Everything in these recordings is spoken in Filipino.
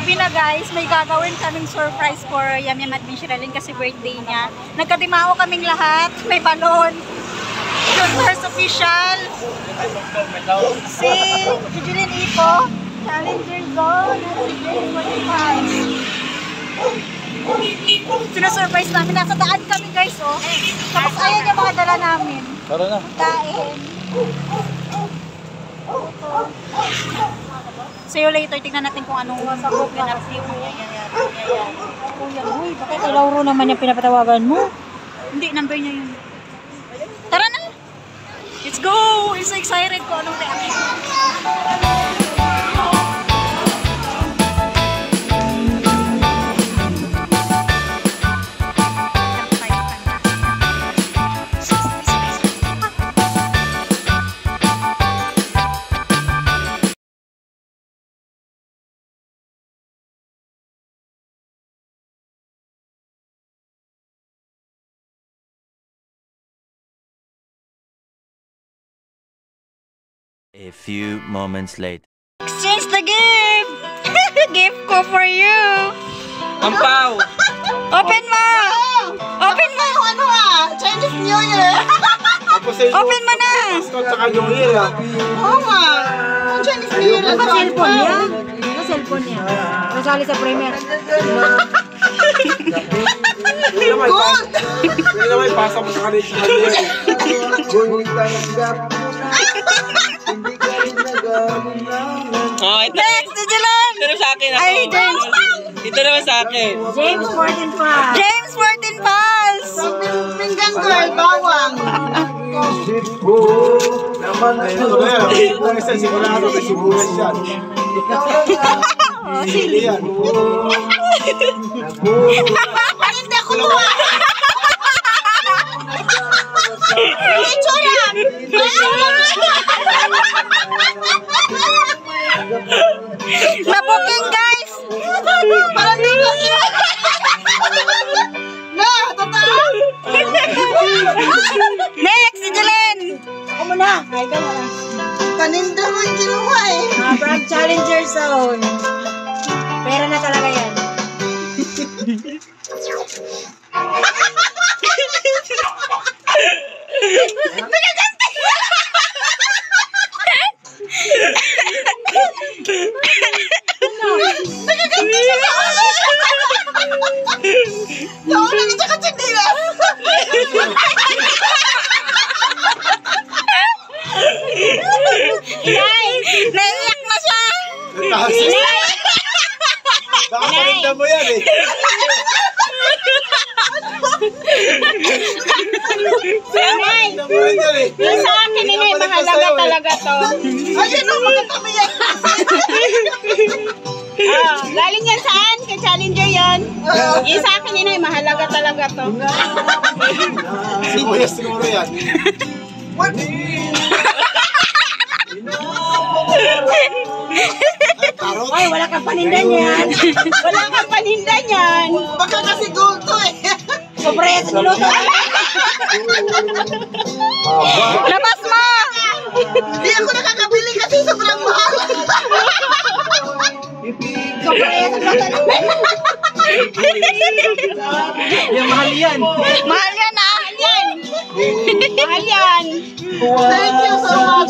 Gabi na guys, may gagawin kaming surprise for Yamyam at Michelin kasi birthday niya. Nagkatimao kaming lahat, may balon. Yun, first official. Si Julien Ipo, Challenger Zone, si James Martinez. Sinasurprise namin, nasa daan kami guys oh. Tapos ayan yung mga dala namin. Tara na. Kain. See you later, tignan natin kung anong ganap si Kuya. Uy, bakit kay Lauro naman yung pinapatawagan mo? Hindi, number niya yun. Tara na! Let's go! I'm so excited kung anong reaction. A few moments later. Exchange the gift! Gift ko for you! Ampaw! Open mo! Open mo! Ano Chinese New Year! Open mo na! Tsaka New Year ah. Oo nga! Chinese New Year! Ano cellphone niya? Ano cellphone niya? Nasali sa premier. Gold! Hindi naman ipasa mo sa kanila. Gold tanggap mo na. Hindi ka rin nagaling na. Next! Digilan! Ito naman sa akin. Ay, James! Ito naman sa akin. James Martin Pals! James Martin Pals! Pinggan girl, bawang! Isip ko naman ito na yan. Kung isa sigurado may sibulan siya. Sili yan. Hindi ako tuwa! Itsura! Nabuking guys! Parang di ko siya! No! Totoo! Next! Si Jalen! Ako muna! Ay ka muna! Paninda mo yung kinuha eh! Brand Challenger Zone! Pera na talaga yan! Nagaganti! Nagaganti siya sa ulo! Sa ulo niya ka sindilas! Inay! Naiiyak na siya! Inay! Baka parinda mo yan eh. Inay! Yung sa akin, Inay, mahalaga talaga to. Ayun o, magkatabi yan. Galing yan saan? Kay Challenger yan. Yung sa akin, Inay, mahalaga talaga to. Sibuyas siguro yan. What? Ay, wala kang paninda niyan. Wala kang paninda niyan. Baka kasi gold to eh. Sobraya sa niluto. Labas mo! Hindi ako nakakabili kasi sobrang mahal. Sobraya sa niluto. Yung mahal yan. Mahal yan ah. Mahal yan. Thank you so much.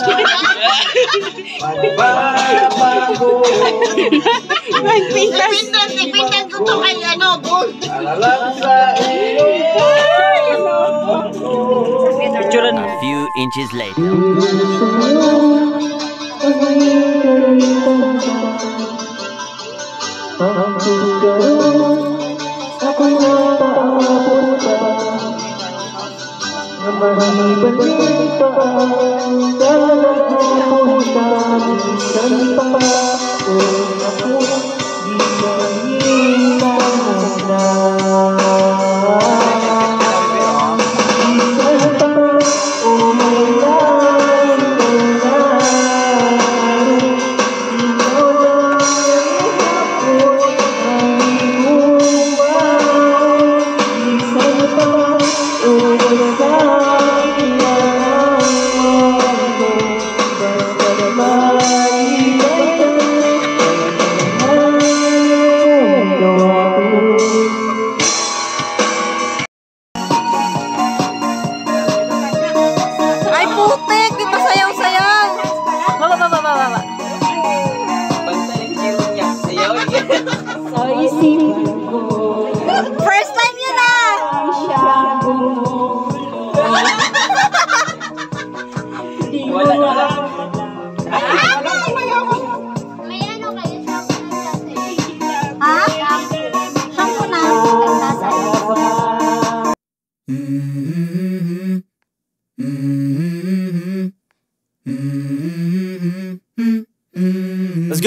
Ipintan ko to kay gold. A few inches later.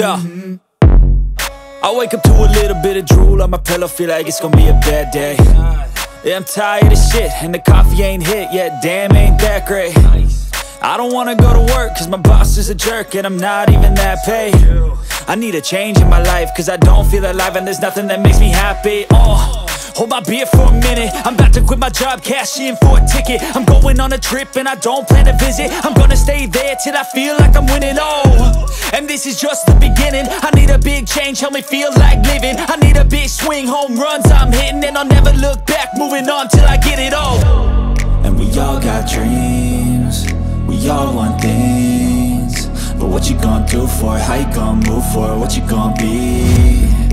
Yeah. I wake up to a little bit of drool on my pillow, feel like it's gonna be a bad day. Yeah, I'm tired of shit, and the coffee ain't hit yet, damn, ain't that great. I don't wanna go to work, cause my boss is a jerk, and I'm not even that paid. I need a change in my life, cause I don't feel alive, and there's nothing that makes me happy. Hold my beer for a minute, I'm about to quit my job, cash in for a ticket. I'm going on a trip and I don't plan to visit. I'm gonna stay there till I feel like I'm winning, and this is just the beginning. I need a big change, help me feel like living. I need a big swing, home runs I'm hitting, and I'll never look back, moving on till I get it all. And we all got dreams, we all want things, but what you gonna do for it? How you gonna move for it? What you gonna be?